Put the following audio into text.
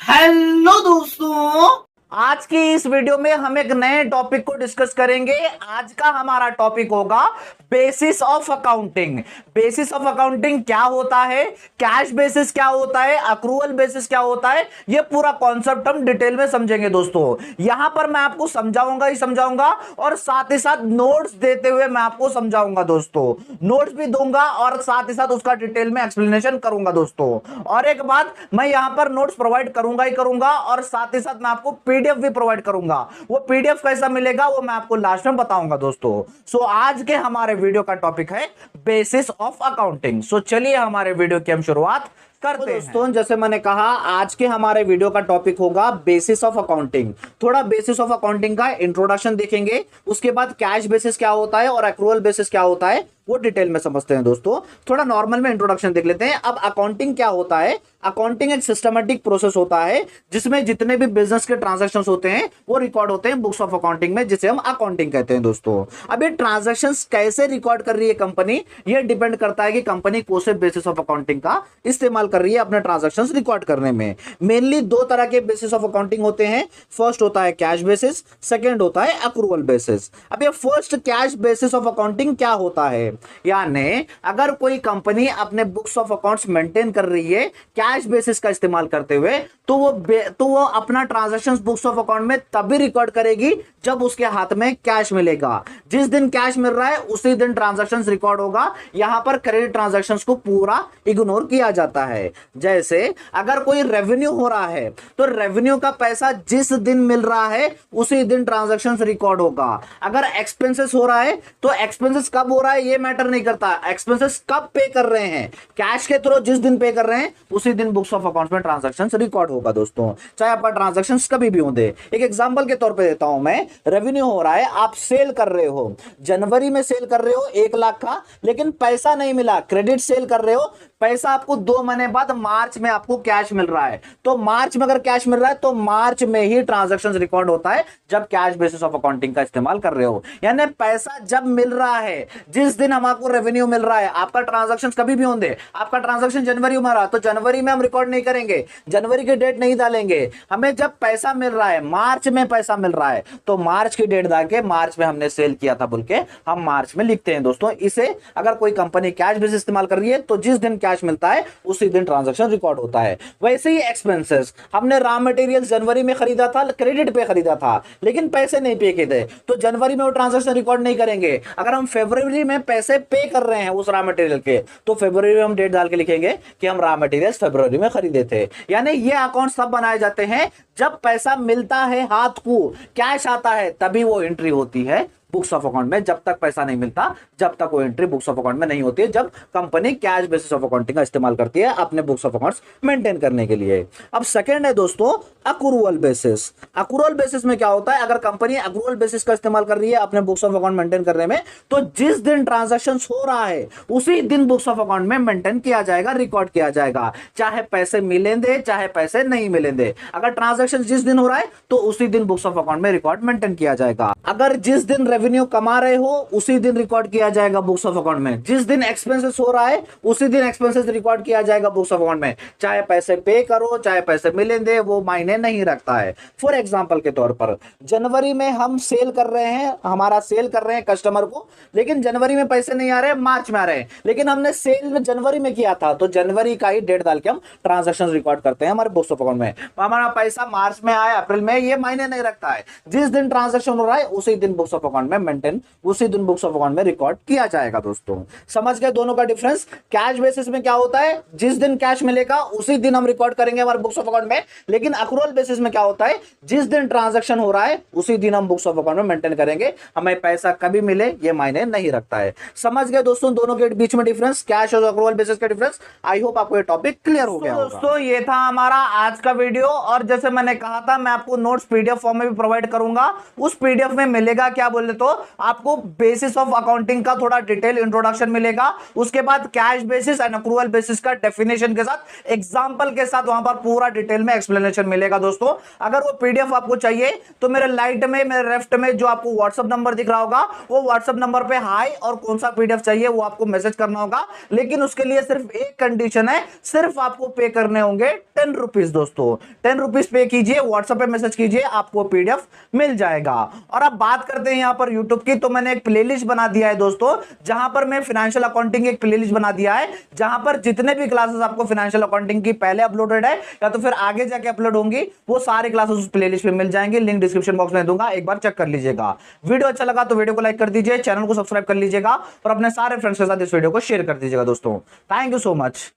Hello दोस्तों। आज की इस वीडियो में हम एक नए टॉपिक को डिस्कस करेंगे। आज का हमारा टॉपिक होगा basis of accounting. Basis of accounting क्या होता है, कैश बेसिस क्या होता है, अक्रूवल बेसिस क्या होता है, यह पूरा कॉन्सेप्ट हम डिटेल में समझेंगे दोस्तों। यहां पर मैं आपको समझाऊंगा ही समझाऊंगा और साथ ही साथ नोट्स देते हुए मैं आपको समझाऊंगा दोस्तों। नोट्स भी दूंगा और साथ ही साथ उसका डिटेल में एक्सप्लेनेशन करूंगा दोस्तों। और एक बात, मैं यहां पर नोट्स प्रोवाइड करूंगा ही करूंगा और साथ ही साथ मैं आपको पीडीएफ भी प्रोवाइड करूंगा। वो पीडीएफ कैसा मिलेगा वो मैं आपको लास्ट में बताऊंगा दोस्तों। सो आज के हमारे वीडियो का टॉपिक है बेसिस ऑफ अकाउंटिंग। सो चलिए हमारे वीडियो की हम शुरुआत करते हैं दोस्तों। जैसे मैंने कहा, आज के हमारे वीडियो का टॉपिक होगा बेसिस ऑफ अकाउंटिंग। थोड़ा बेसिस ऑफ अकाउंटिंग का इंट्रोडक्शन देखेंगे, उसके बाद कैश बेसिस क्या होता है और एक्रूवल बेसिस क्या होता है वो डिटेल में समझते हैं दोस्तों। थोड़ा नॉर्मल में इंट्रोडक्शन देख लेते हैं। अब अकाउंटिंग क्या होता है? अकाउंटिंग एक सिस्टमैटिक प्रोसेस होता है जिसमें जितने भी बिजनेस के ट्रांजैक्शंस होते हैं वो रिकॉर्ड होते हैं बुक्स ऑफ अकाउंटिंग में, जिसे हम अकाउंटिंग कहते हैं दोस्तों। अब ये ट्रांजैक्शंस कैसे रिकॉर्ड कर रही है कंपनी, ये डिपेंड करता है कि कंपनी कौन से बेसिस ऑफ अकाउंटिंग का इस्तेमाल कर रही है अपने ट्रांजैक्शंस रिकॉर्ड करने में। मेनली दो तरह के बेसिस ऑफ अकाउंटिंग होते हैं। फर्स्ट होता है कैश बेसिस, सेकेंड होता है अक्रूवल बेसिस। अब ये first cash basis of accounting क्या होता है, यानी अगर कोई कंपनी अपने बुक्स ऑफ अकाउंट्स मेंटेन कर रही है कैश बेसिस का इस्तेमाल करते हुए, तो वो अपना ट्रांजैक्शंस बुक्स ऑफ अकाउंट में तभी रिकॉर्ड करेगी जब उसके हाथ में कैश मिलेगा। जिस दिन कैश मिल रहा है उसी दिन ट्रांजैक्शंस रिकॉर्ड होगा। यहां पर क्रेडिट ट्रांजैक्शंस को पूरा इग्नोर किया जाता है। जैसे अगर कोई रेवेन्यू हो रहा है तो रेवेन्यू का पैसा जिस दिन मिल रहा है उसी दिन ट्रांजैक्शंस रिकॉर्ड होगा। अगर एक्सपेंसेस हो रहा है तो एक्सपेंसेस कब हो रहा है ये मैटर नहीं करता, एक्सपेंसेस कब पे कर रहे हैं, कैश के थ्रू जिस दिन पे कर रहे हैं उसी दिन बुक्स ऑफ अकाउंट्स में ट्रांजैक्शंस रिकॉर्ड होगा दोस्तों, चाहे आपका ट्रांजैक्शंस कभी भी हो दे। एक एग्जांपल के तौर पे देता हूं मैं। रेवेन्यू हो रहा है, आप सेल कर रहे हो, जनवरी में सेल कर रहे हो 1 लाख का, लेकिन पैसा नहीं मिला, क्रेडिट सेल कर रहे हो, पैसा आपको 2 महीने बाद मार्च में आपको कैश मिल रहा है। तो मार्च में अगर कैश मिल रहा है तो मार्च में ही ट्रांजैक्शंस रिकॉर्ड होता है जब कैश बेसिस ऑफ अकाउंटिंग का इस्तेमाल कर रहे हो। यानी पैसा जब मिल रहा है, जिस दिन हमको रेवेन्यू मिल रहा है, आपका ट्रांजैक्शन कभी भी होंगे, आपका ट्रांजैक्शन जनवरी में रहा तो जनवरी में हम रिकॉर्ड नहीं करेंगे, जनवरी की डेट नहीं डालेंगे। हमें जब पैसा मिल रहा है, मार्च में पैसा मिल रहा है, तो मार्च की डेट डाल के मार्च में हमने सेल किया था बोल के हम मार्च में लिखते हैं दोस्तों। इसे अगर कोई कंपनी कैश बेसिस इस्तेमाल कर रही है तो जिस दिन कैश मिलता है उसी दिन ट्रांजैक्शन रिकॉर्ड होता है। वैसे ही एक्सपेंसेस, हमने रॉ मटेरियल्स जनवरी में खरीदा था, क्रेडिट पे खरीदा था, लेकिन पैसे नहीं पे किए थे, तो जनवरी में वो ट्रांजैक्शन रिकॉर्ड नहीं करेंगे। अगर हम फरवरी में पैसे पे कर रहे हैं उस रॉ मटेरियल के, तो फरवरी में हम डेट डाल के लिखेंगे कि हम रॉ मटेरियल्स फरवरी में खरीदे थे। यानी ये अकाउंट सब बनाए जाते हैं जब पैसा मिलता है, हाथ को कैश आता है, तभी वो एंट्री होती है बुक्स ऑफ अकाउंट में। जब तक पैसा नहीं मिलता, जब तक वो एंट्री बुक्स ऑफ अकाउंट में नहीं होती है, जब company cash basis of accounting का इस्तेमाल करती है अपने बुक्स ऑफ अकाउंट्स मेंटेन करने के लिए। अब सेकंड है दोस्तों अक्रूवल बेसिस। अक्रूवल बेसिस में क्या होता है? अगर कंपनी अक्रूवल बेसिस का इस्तेमाल कर रही है अपने बुक्स ऑफ अकाउंट मेंटेन करने में, तो जिस दिन ट्रांजैक्शन हो रहा है उसी दिन बुक्स ऑफ अकाउंट में मेंटेन किया जाएगा, रिकॉर्ड किया जाएगा, चाहे पैसे मिलेंगे चाहे पैसे नहीं मिलेंगे। अगर ट्रांजैक्शन जिस दिन हो रहा है तो उसी दिन बुक्स ऑफ अकाउंट में रिकॉर्ड मेंटेन किया जाएगा। अगर जिस दिन रेवेन्यू कमा रहे हो उसी दिन रिकॉर्ड किया जाएगा बुक्स ऑफ अकाउंट में। जिस दिन एक्सपेंसेस हो रहा है उसी दिन एक्सपेंसेस रिकॉर्ड किया जाएगा बुक्स ऑफ अकाउंट में, चाहे पैसे पे करो चाहे पैसे मिलेंगे, वो मायने नहीं रखता है। फॉर एग्जांपल के तौर पर जनवरी में हम सेल कर रहे हैं, हमारा सेल कर रहे हैं कस्टमर को, लेकिन जनवरी में पैसे नहीं आ रहे, मार्च में आ रहे हैं, लेकिन हमने सेल जनवरी में किया था, तो जनवरी का ही डेट डाल के हम ट्रांजैक्शन रिकॉर्ड करते हैं हमारे बुक्स ऑफ अकाउंट में। हमारा पैसा मार्च में आया, अप्रैल में, ये मायने नहीं रखता है। जिस दिन ट्रांजैक्शन हो रहा है उसी दिन बुक्स ऑफ अकाउंट में मेंटेन, उसी दिन बुक्स ऑफ अकाउंट में रिकॉर्ड किया जाएगा दोस्तों। समझ गए दोनों का डिफरेंस? कैश बेसिस में क्या होता है? जिस दिन कैश मिलेगा उसी दिन हम रिकॉर्ड करेंगे हमारे बुक्स ऑफ अकाउंट में। लेकिन अक्रूवल बेसिस में क्या होता है? जिस दिन ट्रांजैक्शन हो रहा है उसी दिन हम बुक्स ऑफ अकाउंट में मेंटेन करेंगे, हमें पैसा कभी मिले ये मायने नहीं रखता है। समझ गए दोस्तों दोनों के बीच में डिफरेंस, कैश और अक्रूवल बेसिस का डिफरेंस? आई होप आपको ये टॉपिक क्लियर हो गया होगा। दोस्तों ये था हमारा आज का वीडियो, और जैसे मैंने कहा था मैं आपको नोट्स पीडीएफ फॉर्म में भी प्रोवाइड करूंगा। उस पीडीएफ में मिलेगा क्या बोल तो आपको बेसिस ऑफ अकाउंटिंग का थोड़ा डिटेल इंट्रोडक्शन मिलेगा, उसके बाद cash basis and accrual basis का डेफिनेशन के साथ एग्जांपल के साथ वहां पर पूरा डिटेल में एक्सप्लेनेशन मिलेगा दोस्तों। अगर वो पीडीएफ आपको चाहिए तो मेरे लाइट में, मेरे लेफ्ट में जो आपको व्हाट्सएप नंबर दिख रहा होगा, वो व्हाट्सएप नंबर पे हाई और कौन सा पीडीएफ चाहिए वो आपको मैसेज करना होगा। लेकिन उसके लिए सिर्फ एक कंडीशन है, सिर्फ आपको पे करने होंगे 10 रुपीज दोस्तों। 10 रुपीज पे कीजिए, व्हाट्सएप पे मैसेज कीजिए, आपको पीडीएफ मिल जाएगा। और अब बात करते हैं यहां पर यूट्यूब की, तो मैंने एक प्लेलिस्ट बना दिया है दोस्तों, जहां पर मैं फाइनेंशियल अकाउंटिंग एक प्लेलिस्ट बना दिया है, जहां पर जितने भी क्लासेस आपको फाइनेंशियल अकाउंटिंग की पहले अपलोडेड है या तो फिर आगे जाके अपलोड होंगी, वो सारी क्लासेस उस प्लेलिस्ट में मिल जाएंगे। लिंक डिस्क्रिप्शन बॉक्स में दूंगा, एक बार चेक कर लीजिएगा। वीडियो अच्छा लगा तो वीडियो को लाइक कर दीजिए, चैनल को सब्सक्राइब कर लीजिएगा और अपने सारे फ्रेंड्स के साथ इस वीडियो को शेयर कर दीजिएगा दोस्तों। Thank you so much.